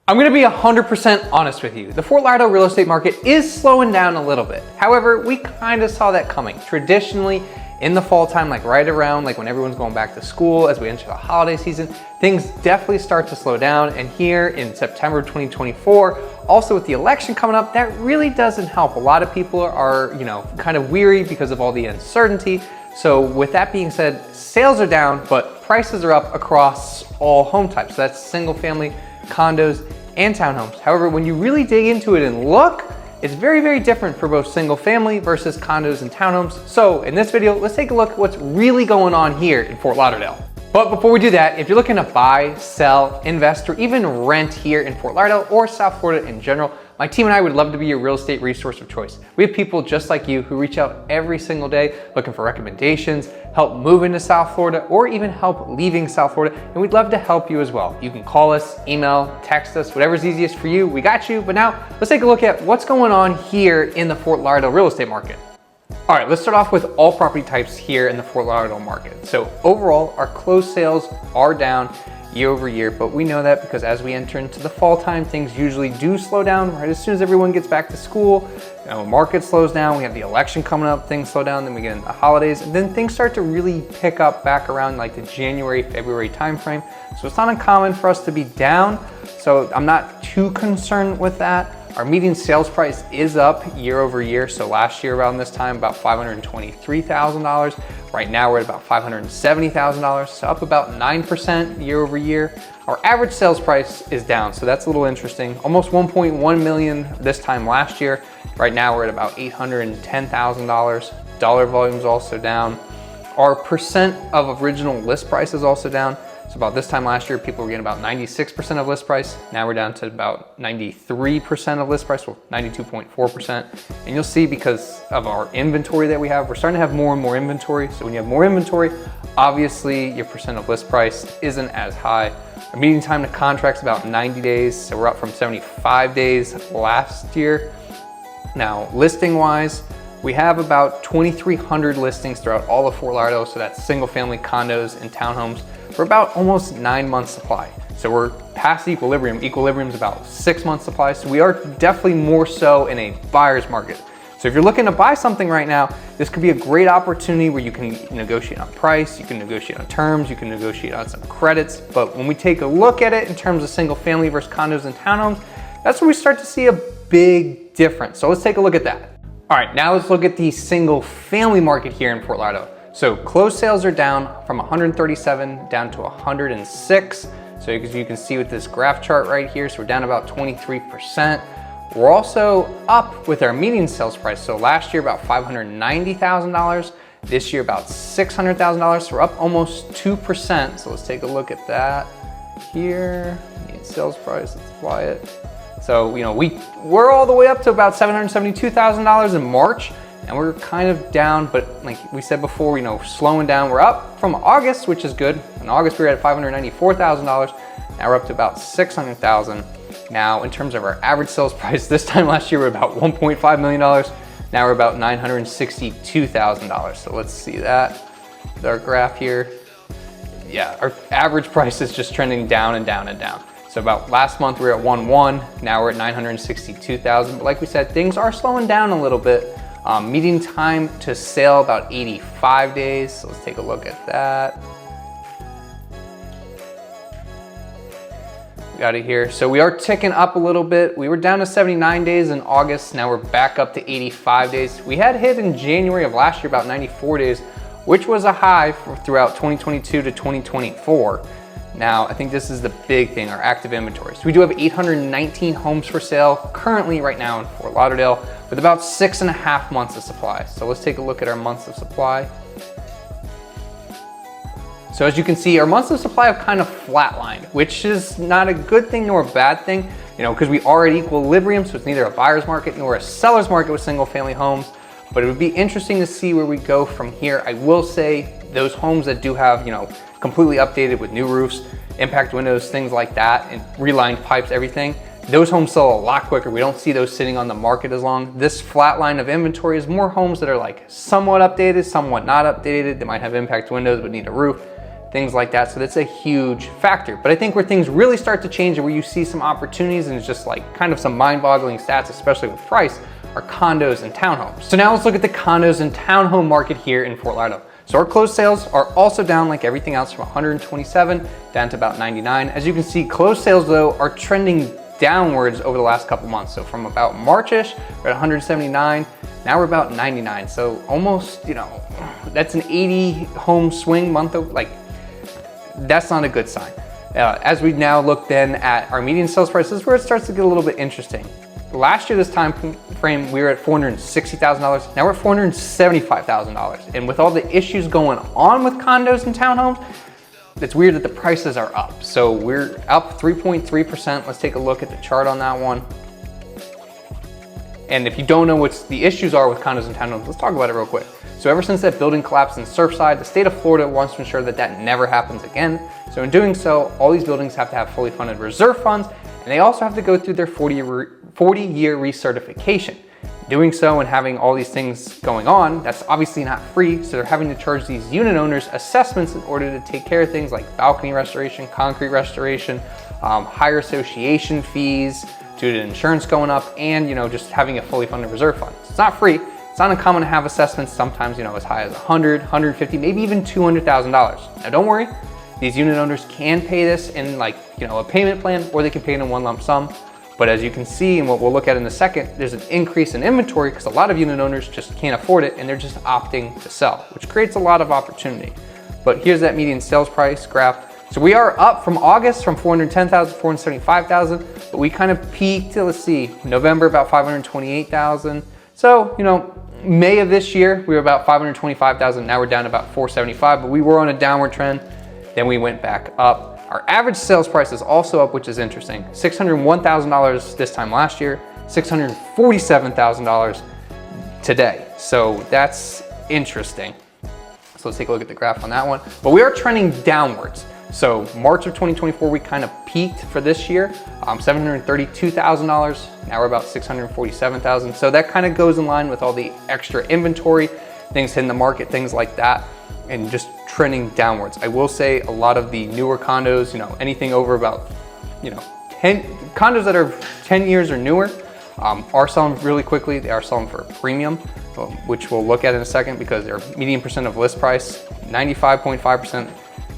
I'm gonna be 100% honest with you. The Fort Lauderdale real estate market is slowing down a little bit. However, we kind of saw that coming. Traditionally, in the fall time, like right around like when everyone's going back to school, as we enter the holiday season, things definitely start to slow down. And here in September 2024, also with the election coming up, that really doesn't help. A lot of people are, kind of weary because of all the uncertainty. So with that being said, sales are down, but prices are up across all home types. So that's single family, condos, and townhomes. However, when you really dig into it and look, it's very, very different for both single family versus condos and townhomes. So in this video, let's take a look at what's really going on here in Fort Lauderdale. But before we do that, if you're looking to buy, sell, invest, or even rent here in Fort Lauderdale or South Florida in general, my team and I would love to be your real estate resource of choice. We have people just like you who reach out every single day looking for recommendations, help move into South Florida, or even help leaving South Florida, and we'd love to help you as well. You can call us, email, text us, whatever's easiest for you, we got you. But now let's take a look at what's going on here in the Fort Lauderdale real estate market. All right, let's start off with all property types here in the Fort Lauderdale market. So overall, our closed sales are down year over year, but we know that because as we enter into the fall time, things usually do slow down right as soon as everyone gets back to school. Market slows down, we have the election coming up, things slow down, then we get into the holidays, and then things start to really pick up back around like the January, February timeframe. So it's not uncommon for us to be down, so I'm not too concerned with that. Our median sales price is up year over year. So last year around this time, about $523,000. Right now we're at about $570,000, so up about 9% year over year. Our average sales price is down, so that's a little interesting. Almost 1.1 million this time last year. Right now we're at about $810,000. Dollar volume is also down. Our percent of original list price is also down. So about this time last year, people were getting about 96% of list price. Now we're down to about 93% of list price, well, 92.4%. And you'll see because of our inventory that we have, we're starting to have more and more inventory. So when you have more inventory, obviously your percent of list price isn't as high. Our median time to contract's about 90 days. So we're up from 75 days last year. Now, listing wise, we have about 2,300 listings throughout all of Fort Lauderdale. So that's single family condos and townhomes. For about almost 9 months supply. So we're past equilibrium. Equilibrium is about 6 months supply. So we are definitely more so in a buyer's market. So if you're looking to buy something right now, this could be a great opportunity where you can negotiate on price, you can negotiate on terms, you can negotiate on some credits. But when we take a look at it in terms of single family versus condos and townhomes, that's where we start to see a big difference. So let's take a look at that. All right, now let's look at the single family market here in Fort Lauderdale. So closed sales are down from 137 down to 106. So as you can see with this graph chart right here, so we're down about 23%. We're also up with our median sales price. So last year about $590,000, this year about $600,000. So we're up almost 2%. So let's take a look at that here. Median sales price, let's apply it. So we're all the way up to about $772,000 in March. And we're kind of down, but like we said before, slowing down. We're up from August, which is good. In August, we were at $594,000. Now we're up to about $600,000. Now, in terms of our average sales price, this time last year, we were about $1.5 million. Now we're about $962,000. So let's see that with our graph here. Yeah, our average price is just trending down and down and down. So about last month, we were at 1.1. Now we're at 962,000. But like we said, things are slowing down a little bit. Median time to sale about 85 days. So let's take a look at that. We got it here. So we are ticking up a little bit. We were down to 79 days in August. Now we're back up to 85 days. We had hit in January of last year about 94 days, which was a high throughout 2022 to 2024. Now, I think this is the big thing, our active inventory. So we do have 819 homes for sale currently right now in Fort Lauderdale with about 6.5 months of supply. So let's take a look at our months of supply. So as you can see, our months of supply have kind of flatlined, which is not a good thing nor a bad thing, because we are at equilibrium. So it's neither a buyer's market nor a seller's market with single family homes. But it would be interesting to see where we go from here. I will say those homes that do have, completely updated with new roofs, impact windows, things like that, and relined pipes, everything, those homes sell a lot quicker. We don't see those sitting on the market as long. This flat line of inventory is more homes that are like somewhat updated, somewhat not updated. They might have impact windows but need a roof. things like that. So that's a huge factor. But I think where things really start to change and where you see some opportunities and it's just like kind of some mind-boggling stats, especially with price, are condos and townhomes. So now let's look at the condos and townhome market here in Fort Lauderdale. So our closed sales are also down like everything else, from 127 down to about 99. As you can see, closed sales though are trending downwards over the last couple months. So from about March-ish, we're at 179. Now we're about 99. So almost, you know, that's an 80 home swing month. Like, that's not a good sign. As we now look then at our median sales price, this is where it starts to get a little bit interesting. Last year, this time frame, we were at $460,000. Now we're at $475,000. And with all the issues going on with condos and townhomes, it's weird that the prices are up. So we're up 3.3%. Let's take a look at the chart on that one. And if you don't know what the issues are with condos and townhomes, let's talk about it real quick. So ever since that building collapsed in Surfside, the state of Florida wants to ensure that that never happens again. So in doing so, all these buildings have to have fully funded reserve funds, and they also have to go through their 40-year recertification. Doing so and having all these things going on, that's obviously not free, so they're having to charge these unit owners assessments in order to take care of things like balcony restoration, concrete restoration, higher association fees due to insurance going up, and just having a fully funded reserve fund. So it's not free. It's not uncommon to have assessments sometimes as high as $100, $150, maybe even $200,000. Now don't worry, these unit owners can pay this in a payment plan, or they can pay it in one lump sum. But as you can see, and what we'll look at in a second, there's an increase in inventory because a lot of unit owners just can't afford it and they're just opting to sell, which creates a lot of opportunity. But here's that median sales price graph. So we are up from August from 410,000 to 475,000, but we kind of peaked, let's see, November about 528,000. So, May of this year, we were about 525,000. Now we're down to about 475, but we were on a downward trend. Then we went back up. Our average sales price is also up, which is interesting. $601,000 this time last year, $647,000 today. So that's interesting. So let's take a look at the graph on that one. But we are trending downwards. So March of 2024, we kind of peaked for this year, $732,000. Now we're about $647,000. So that kind of goes in line with all the extra inventory, things hitting the market, things like that, and just trending downwards. I will say a lot of the newer condos, anything over about, 10 condos that are 10 years or newer are selling really quickly. They are selling for a premium, which we'll look at in a second, because their median percent of list price, 95.5%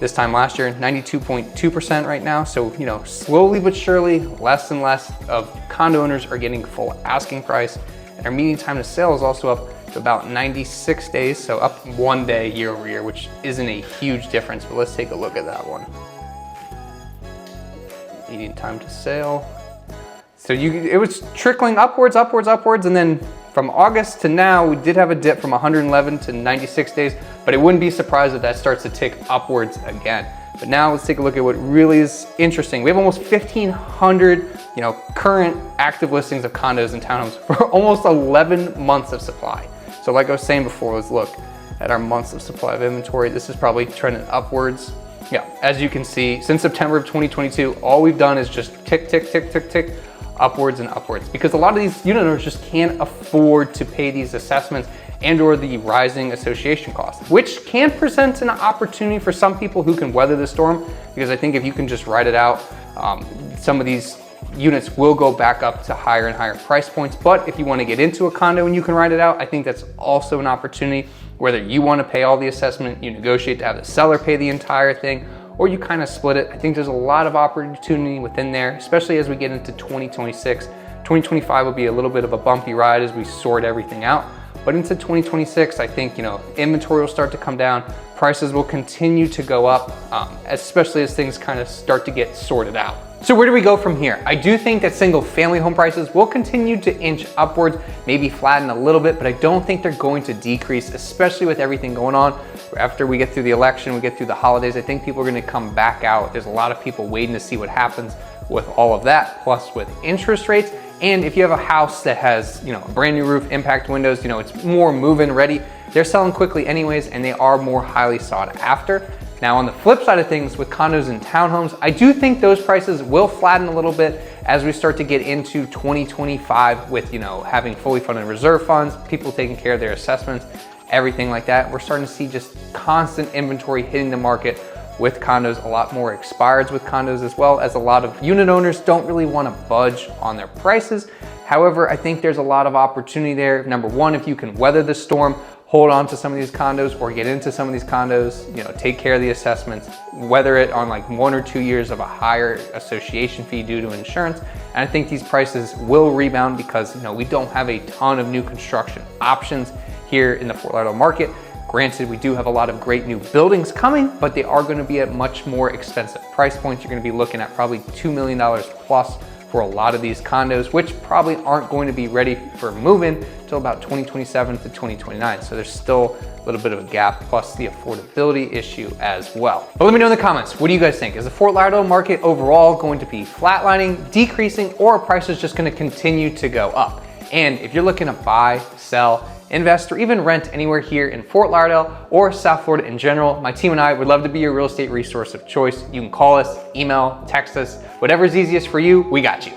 this time last year, 92.2% right now. So, slowly but surely, less and less of condo owners are getting full asking price. And our median time to sale is also up to about 96 days, so up 1 day year over year, which isn't a huge difference, but let's take a look at that one. Median time to sale. So it was trickling upwards, and then from August to now, we did have a dip from 111 to 96 days, but I wouldn't be surprised if that starts to tick upwards again. But now let's take a look at what really is interesting. We have almost 1,500, current active listings of condos and townhomes for almost 11 months of supply. So like I was saying before, let's look at our months of supply of inventory. This is probably trending upwards. Yeah, as you can see, since September of 2022, all we've done is just tick, tick, tick, tick, tick, upwards and upwards, because a lot of these unit owners just can't afford to pay these assessments and or the rising association costs, which can present an opportunity for some people who can weather the storm, because I think if you can just ride it out, some of these units will go back up to higher and higher price points. But if you want to get into a condo and you can ride it out, I think that's also an opportunity. Whether you want to pay all the assessment, you negotiate to have the seller pay the entire thing, or you kind of split it. I think there's a lot of opportunity within there, especially as we get into 2026. 2025 will be a little bit of a bumpy ride as we sort everything out. But into 2026, I think, inventory will start to come down. Prices will continue to go up, especially as things kind of start to get sorted out. So where do we go from here? I do think that single family home prices will continue to inch upwards, maybe flatten a little bit, but I don't think they're going to decrease, especially with everything going on. After we get through the election, we get through the holidays, I think people are gonna come back out. There's a lot of people waiting to see what happens with all of that, plus with interest rates. And if you have a house that has, a brand new roof, impact windows, it's more move-in ready, they're selling quickly anyways, and they are more highly sought after. Now on the flip side of things, with condos and townhomes, I do think those prices will flatten a little bit as we start to get into 2025 with, having fully funded reserve funds, people taking care of their assessments, everything like that. We're starting to see just constant inventory hitting the market with condos, a lot more expireds with condos, as well as a lot of unit owners don't really want to budge on their prices. However, I think there's a lot of opportunity there. Number one, if you can weather the storm, hold on to some of these condos or get into some of these condos, take care of the assessments, weather it on like 1 or 2 years of a higher association fee due to insurance. And I think these prices will rebound because we don't have a ton of new construction options here in the Fort Lauderdale market. Granted, we do have a lot of great new buildings coming, but they are going to be at much more expensive price points. You're going to be looking at probably $2 million plus for a lot of these condos, which probably aren't going to be ready for move-in until about 2027 to 2029. So there's still a little bit of a gap, plus the affordability issue as well. But let me know in the comments, what do you guys think? Is the Fort Lauderdale market overall going to be flatlining, decreasing, or are prices just going to continue to go up? And if you're looking to buy, sell, invest, or even rent anywhere here in Fort Lauderdale or South Florida in general, my team and I would love to be your real estate resource of choice. You can call us, email, text us, whatever's easiest for you, we got you.